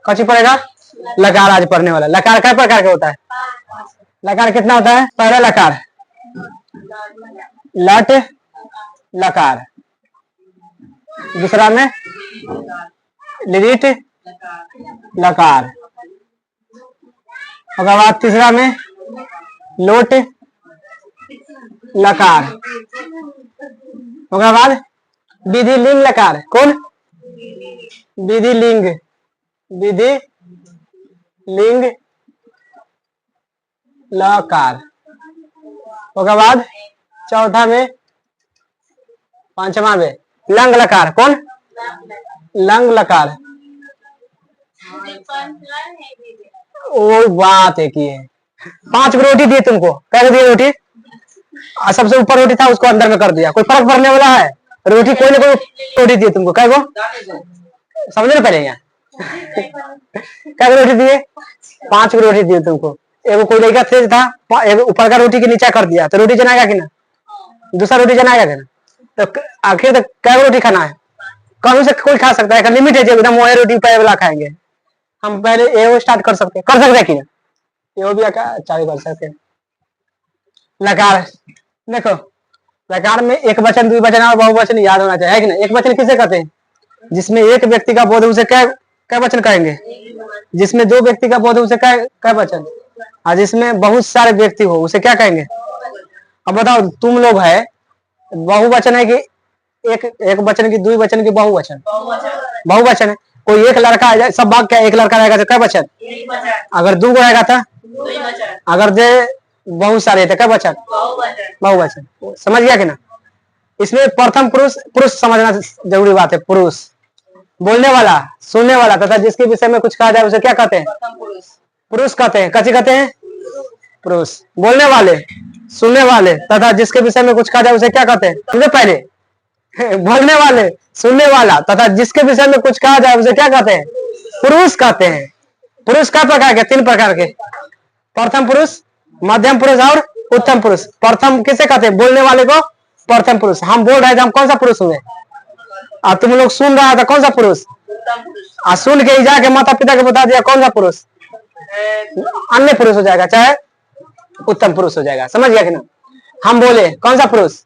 कौन पड़ेगा? लकार आज पढ़ने वाला। लकार कई प्रकार का होता है? लकार कितना होता है? पहला लकार लट लकार, दूसरा में लिरिट लकार, उसके बाद तीसरा में लोट लकार, उसके बाद विधि लिंग लकार। कौन? विधि लिंग, विधि लिंग लकार। उसके बाद चौथा में, पांचवा में लंग लकार। कौन? लंग लकार। वो बात है कि 5 रोटी दिए तुमको, कैसे दिए रोटी? सबसे ऊपर रोटी था उसको अंदर में कर दिया, कोई फर्क पड़ने वाला है? रोटी कोई ना कोई रोटी दिए तुमको, कै गो? समझ नहीं पड़ेगा। कै रोटी दिए? 5 रोटी दिए तुमको। एगो कोई लड़का तेज था, एगो ऊपर का रोटी के नीचे कर दिया, तो रोटी जनाएगा कि ना? दूसरा रोटी जनाएगा कि ना? तो आखिर तक कै रोटी खाना है? कहीं से कोई खा सकता है, लिमिट है। एकदम वही रोटी पे वाला खाएंगे हम, पहले ए स्टार्ट कर सकते हैं कि ना? ये भी चालू कर सकते हैं। लकार देखो, लकार में एक वचन, द्विवचन और बहुवचन याद होना चाहिए, है कि ना? एक वचन किसे कहते हैं? जिसमें एक व्यक्ति का बोध, उसे क्या वचन कहेंगे? जिसमें 2 व्यक्ति का बोध, उसे क्या वचन? और जिसमें बहुत सारे व्यक्ति हो, उसे क्या कहेंगे? अब बताओ, तुम लोग है, बहुवचन है कि एक वचन की, द्विवचन की, बहुवचन? बहुवचन है। कोई एक लड़का है, सब बाग क्या एक लड़का रहेगा तो क्या वचन? अगर 2 गो रहेगा था, अगर दे बहुत सारे थे क्या वचन? बहुवचन। समझ गया कि ना? इसमें प्रथम पुरुष, पुरुष समझना जरूरी बात है। पुरुष बोलने वाला, सुनने वाला तथा जिसके विषय में कुछ कहा जाए उसे क्या कहते हैं? पुरुष कहते हैं। कथी कहते हैं? पुरुष। बोलने वाले, सुनने वाले तथा जिसके विषय में कुछ कहा जाए उसे क्या कहते हैं? समझे पहले? बोलने वाले, सुनने वाला तथा जिसके विषय में कुछ कहा जाए उसे क्या कहते हैं? पुरुष कहते हैं। पुरुष क्या प्रकार के? 3 प्रकार के। प्रथम पुरुष, मध्यम पुरुष और उत्तम पुरुष। प्रथम किसे कहते हैं? बोलने वाले को प्रथम पुरुष। हम बोल रहे थे, हम कौन सा पुरुष हुए? और तुम लोग सुन रहा था, कौन सा पुरुष? और सुन के ही जाके माता पिता को बता दिया, कौन सा पुरुष? अन्य पुरुष हो जाएगा, चाहे उत्तम पुरुष हो जाएगा। समझ गया कि ना? हम बोले, कौन सा पुरुष?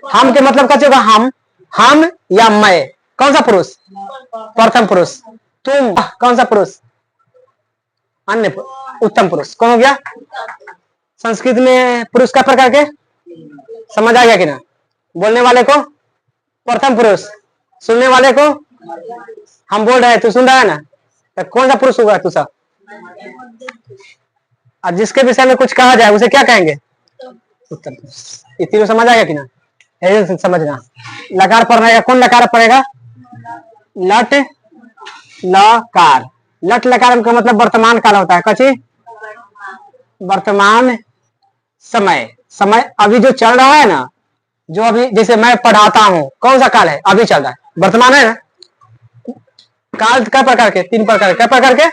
हम के मतलब कैसे होगा? हम या मैं, कौन सा पुरुष? प्रथम पुरुष। तुम, कौन सा पुरुष? अन्य, उत्तम पुरुष। कौन हो गया? संस्कृत में पुरुष का प्रकार के समझ आ गया कि ना? बोलने वाले को प्रथम पुरुष, सुनने वाले को, हम बोल रहे हैं, तू सुन रहा है ना, तो कौन सा पुरुष होगा? तू सब। और जिसके विषय में कुछ कहा जाए उसे क्या कहेंगे? उत्तम पुरुष। ये तीनों समझ आ गया कि ना? समझना। लकार पढ़ना है, कौन लकार पढ़ेगा? लट लकार। लट लकार का मतलब वर्तमान काल होता है। कची? वर्तमान समय। समय अभी जो चल रहा है ना, जो अभी, जैसे मैं पढ़ाता हूँ, कौन सा काल है? अभी चल रहा है, वर्तमान है ना? काल क्या प्रकार के? 3 प्रकार के। क्या प्रकार के?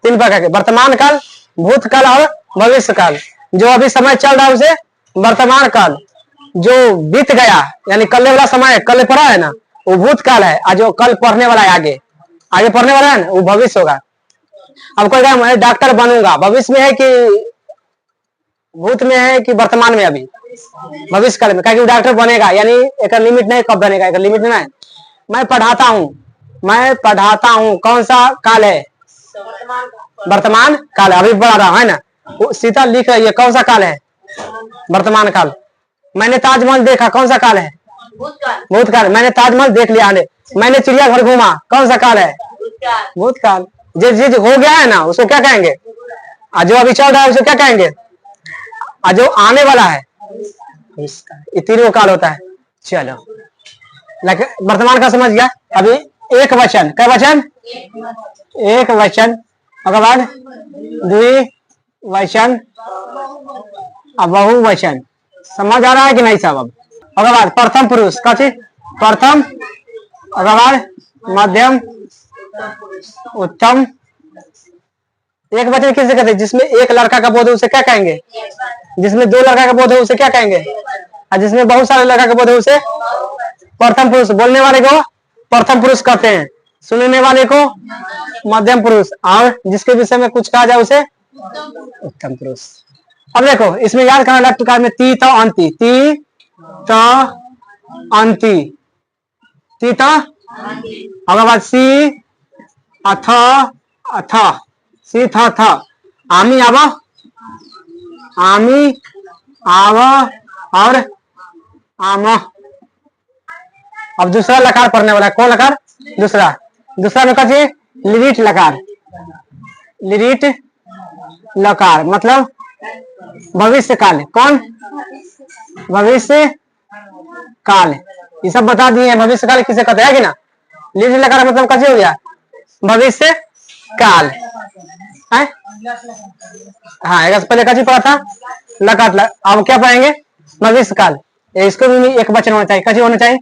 3 प्रकार के। वर्तमान काल, भूतकाल और भविष्य काल। जो अभी समय चल रहा है उसे वर्तमान काल। जो बीत गया यानी कल वाला समय, कल पढ़ा है ना, वो भूतकाल है। और जो कल पढ़ने वाला है, आगे पढ़ने वाला है ना, वो भविष्य होगा। अब कोई कहा मैं डॉक्टर बनूंगा, भविष्य में है कि भूत में है कि वर्तमान में? अभी भविष्य काल में, क्या डॉक्टर बनेगा, यानी एक लिमिट नहीं, कब बनेगा एक लिमिट नहीं है। मैं पढ़ाता हूँ, कौन सा काल है? वर्तमान काल है, अभी पढ़ा रहा है ना। सीता लिख रही है, कौन सा काल है? वर्तमान काल। मैंने ताजमहल देखा, कौन सा काल है? भूतकाल। मैंने ताजमहल देख लिया है। मैंने चिड़ियाघर घूमा, कौन सा काल है? भूतकाल। जो चीज हो गया है ना, उसको क्या कहेंगे? और जो अभी चल रहा है उसे क्या कहेंगे? और जो आने वाला है, ये तीनों काल होता है। चलो, वर्तमान का समझ गया। अभी एक वचन, क्या वचन? एक वचन। उसके बाद द्विवचन और बहुवचन। समझ आ रहा है कि नहीं सब? अब उसके बाद प्रथम पुरुष, कथी? प्रथम। उसके बाद मध्यम, उत्तम। एक वचन किसे कहते हैं? जिसमें एक लड़का का बोध है उसे क्या कहेंगे? जिसमें 2 लड़का का बोध है उसे क्या कहेंगे? और जिसमें बहुत सारे लड़का का बोध है उसे प्रथम पुरुष। बोलने वाले को प्रथम पुरुष कहते हैं। सुनने वाले को मध्यम पुरुष, और जिसके विषय में कुछ कहा जाए उसे उत्तम पुरुष। अब देखो इसमें याद करना, लट कार में ती तो अंति, ती तो अंति, ती तो अगर बाद सी अथ अथ, सी थ थ, आमी आव, आमी आव और आम। अब दूसरा लकार पढ़ने वाला है, कौन लकार? दूसरा। दूसरा में कथी? लिरिट लकार। लिरिट लकार मतलब भविष्य काल। कौन? भविष्य काल। ये सब बता दिए भविष्य काल किसे कहते हैं कि ना। लिरिट लकार मतलब कथी हो गया? भविष्य काल है। हाँ, एक पहले कथी पढ़ा था? लकार। अब क्या पढ़ेंगे? भविष्य काल। इसको भी एक वचन होना चाहिए। कथी होना चाहिए?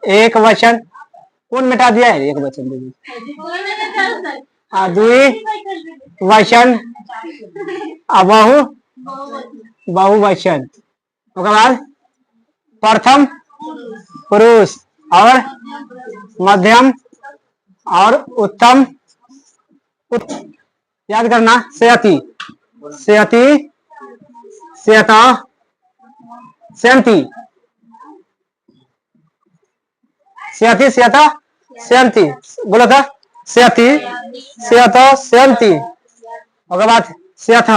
एक वचन। कौन मिटा दिया है? एक वचन दे द्विवचन, बहु बहुवचन। उसके बाद प्रथम पुरुष और मध्यम और उत्तम। याद करना, सेयति, सेयति, सेयता, सेयंती, सेयति, सेयता, सेयंती। बोला था सेयति, सेयता, सेयंती। उसके बाद सेयथ,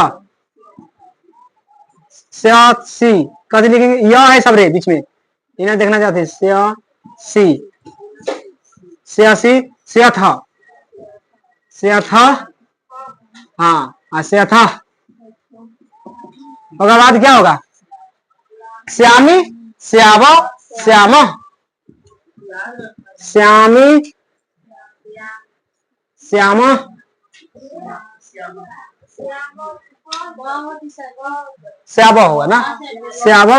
सेयसी। कथी लिखेंगे? यह है सब रे बीच में, इन्हें देखना चाहते हैं। सेयसी, सेयसी, सेयथ, सेयथ, हाँ सेयथ। उसके बाद क्या होगा? श्यामी, श्याव, श्याम, श्यामी, श्याम, श्याव होगा ना, श्याव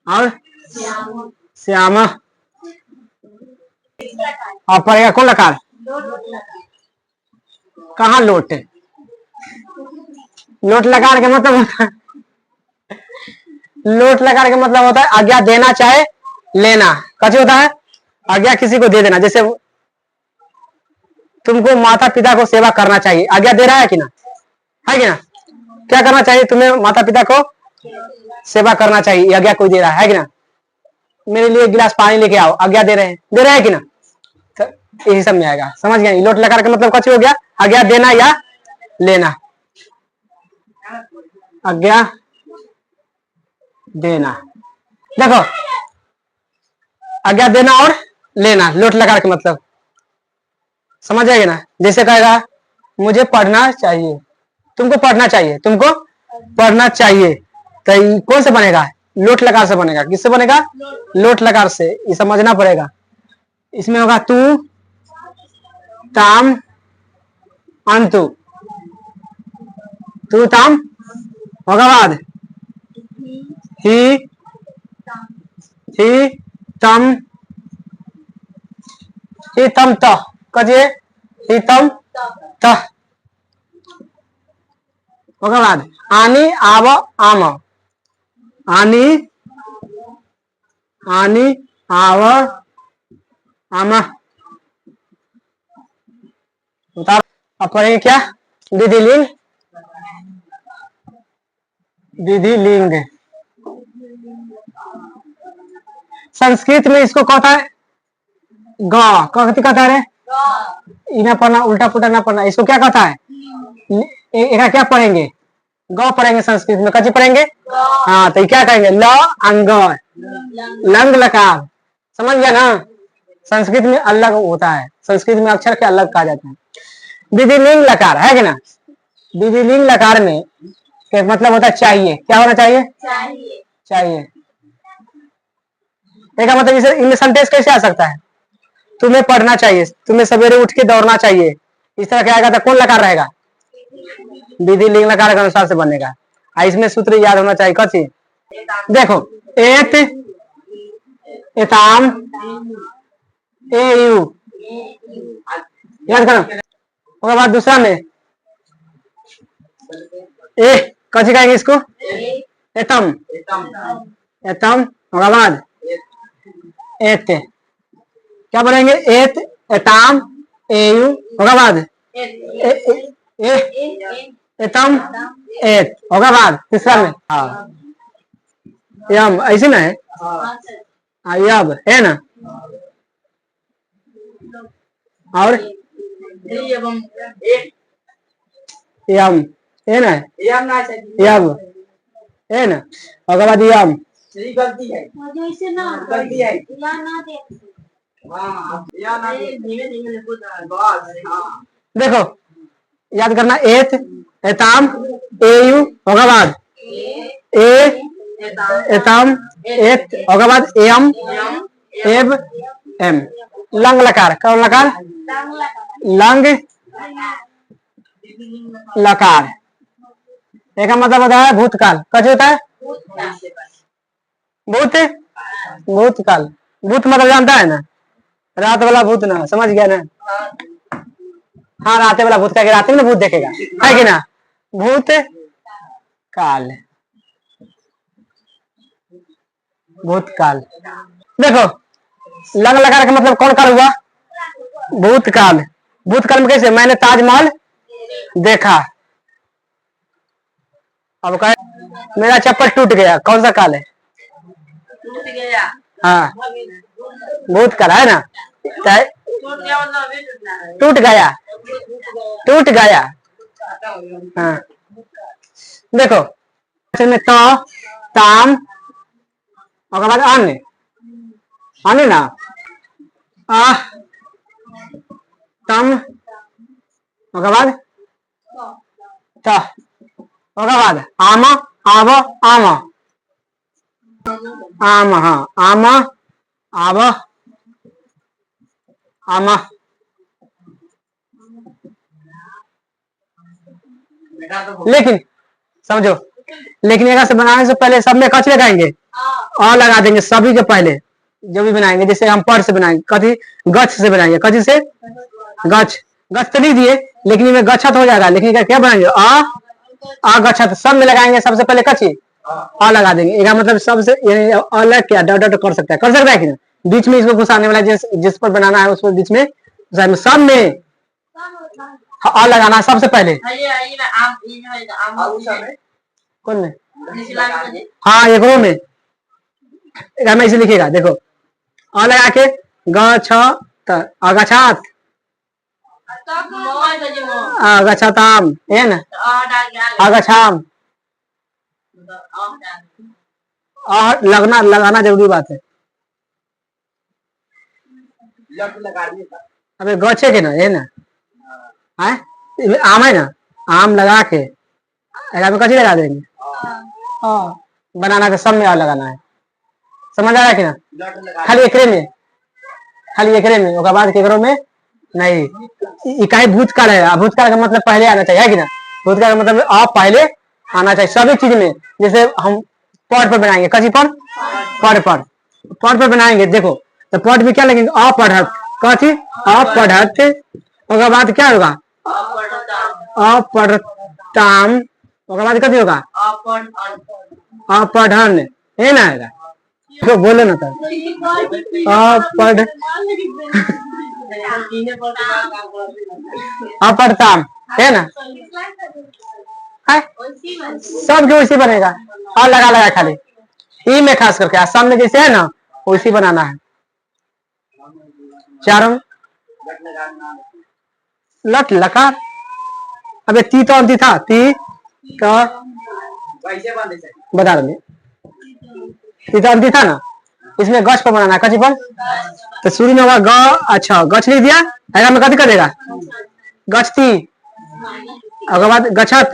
और श्याम। और पड़ेगा कौन लकार? कहाँ लोट? लोट लकार के मतलब होता है, लोट लकार के मतलब होता है आज्ञा देना चाहे लेना। कैसे होता है? आज्ञा किसी को दे देना। जैसे तुमको माता पिता को सेवा करना चाहिए, आज्ञा दे रहा है कि ना? है कि ना? क्या करना चाहिए तुम्हें? माता पिता को सेवा करना चाहिए, आज्ञा कोई दे रहा है कि ना? मेरे लिए एक गिलास पानी लेके आओ, आज्ञा दे रहे हैं, दे रहे हैं कि ना? तो यही सब में आएगा। समझ गए? लोट लकार का मतलब कैसे हो गया? आज्ञा देना या लेना। आज्ञा देना। देखो, आज्ञा देना और लेना, लोट लकार के मतलब समझ जाएगा ना। जैसे कहेगा मुझे पढ़ना चाहिए, तुमको पढ़ना चाहिए, तुमको पढ़ना चाहिए, तो कौन से बनेगा? लोट लकार से बनेगा। किससे बनेगा? लोट लकार से। ये समझना पड़ेगा। इसमें होगा तू, ताम, अंतु, तू ताम। होगा बाद ही तम, ही तम त, कहिए ही तम त। होगा बाद आनी आव आम, आनी आनी आव आम। अब पढ़ेंगे क्या? विधिलिंग, विधिलिंग। संस्कृत में इसको कहता है ग। कथी कहता है? इन्हें पढ़ना, उल्टा पुल्टा ना पढ़ना। इसको क्या कहता है? एक क्या पढ़ेंगे? ग पढ़ेंगे संस्कृत में। कथी पढ़ेंगे? हाँ, तो क्या कहेंगे? ल अंग लंग लकार। समझ गया ना? संस्कृत में अलग होता है, संस्कृत में अक्षर के अलग कहा जाता है। विधिलिंग लकार है कि ना? विधिलिंग लकार में क्या मतलब होता है? चाहिए। क्या होना चाहिए? चाहिए, चाहिए। एक मतलब इनमें सेंटेंस कैसे आ सकता है? तुम्हें पढ़ना चाहिए, तुम्हें सवेरे उठ के दौड़ना चाहिए, इस तरह क्या आएगा? तो कौन लकार रहेगा? विधिलिंग लकार के अनुसार से बनेगा। इसमें सूत्र याद होना चाहिए। कथी? देखो, एत, एताम, एयू, याद करो। उसके बाद दूसरा में ए, कथी कहेंगे इसको? एतम, एतम। उसके बाद एते, क्या बोलेंगे? एत, एताम, एयू होगा बाद एतम, एत होगा बाद तीसरा में। हाँ यम ऐसे ना है। हाँ यब है ना। और यम है ना, यब है ना होगा बाद यम। गलती है, गलती है। देखो याद करना, एत, एताम, एयू होगा बाद ए, एताम, एत होगा बाद एम, एब, एम। लंग लकार, कौन लकार? लंग लकार। एक मतलब होता है भूतकाल। कैसे होता है? भूत, भूतकाल। भूत मतलब जानता है ना, रात वाला भूत ना, समझ गया ना? हाँ रात वाला भूत का, रात में ना भूत देखेगा, है कि ना? भूत काल, भूतकाल। देखो लंग लकार का मतलब कौन काल हुआ? भूतकाल। भूतकाल में कैसे? मैंने ताजमहल देखा। अब कहे मेरा चप्पल टूट गया, कौन सा काल है? टूट गया। हाँ भूतकाल है ना। टूट गया, टूट गया। हाँ देखो में तो, ताम और बाद अन्य, अन्य ना, आ, तम और बाद त होगा बाद आम, आव, आम, आम। हाँ आम, आव, आम। लेकिन समझो, लेकिन यहाँ से बनाने से पहले सब में कच लगाएंगे और लगा देंगे सभी के पहले जो भी बनाएंगे। जैसे हम पर से बनाएंगे, कथी गच्छ से बनाएंगे, कथी से? गच्छ। गच्छ तो नहीं दिए लेकिन इनमें गच्छत हो जाएगा, लेकिन क्या बनाएंगे? आ गच्छत। सब में लगाएंगे सबसे पहले कच्ची आ लगा देंगे। इसका मतलब सबसे अलग क्या डॉट डॉट कर सकता है कि ना? बीच में इसको घुसाने वाला जिस पर बनाना है उसको बीच में सब में आ लगाना सबसे पहले। कौन में? हाँ एक रो में इसे लिखेगा। देखो आ लगा के गच्छत, गच्छताम है ना, अगछाम। लगना लगाना जरूरी बात है। अबे गच्छे के ना है ना, आम है ना, आम लगा के कच्ची लगा देंगे। बनाना के सब में आ लगाना है, समझ आ रहा है कि ना? खाली एकरे में, खाली एकरे में उसके बाद केकरो में नहीं। इकाई भूतकाल है, भूतकाल का मतलब पहले आना चाहिए, है कि ना? भूतकाल का मतलब आप पहले आना चाहिए सभी चीज में। जैसे हम पॉट पर बनाएंगे, कसी पर? पॉट पर, पॉट पर बनाएंगे। देखो तो पॉट में क्या लगेंगे? अपढ़त, कथी? अपढ़त। उसके बाद क्या होगा? अपढ़ताम। उसके बाद कथी होगा? अपढ़न है ना, तो बोलो ना तब अपढ़ अपढ़ताम है ना, है सब जो उसी बनेगा और लगा लगा खाली ई में खास करके आसाम में जैसे है ना वैसी बनाना है। चारों लट लकार। अबे ती तो अंति था, ती तो बता रहे ती तो अंति था ना, इसमें गछ पर बनाना है, कची पर? तो शुरू में होगा ग। अच्छा गछ लिख दिया, ऐसा में कथी कर देगा? गछती। उसके बाद गच्छत,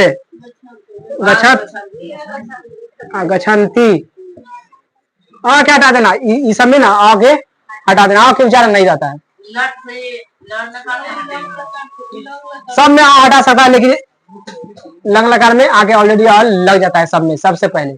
गच्छत, गच्छन्ति। और क्या हटा देना? इस सब में ना आगे हटा देना, आगे उच्चारण नहीं जाता है। सब में हटा सकता है लेकिन लंग लकार में आगे ऑलरेडी लग जाता है सब में सबसे पहले।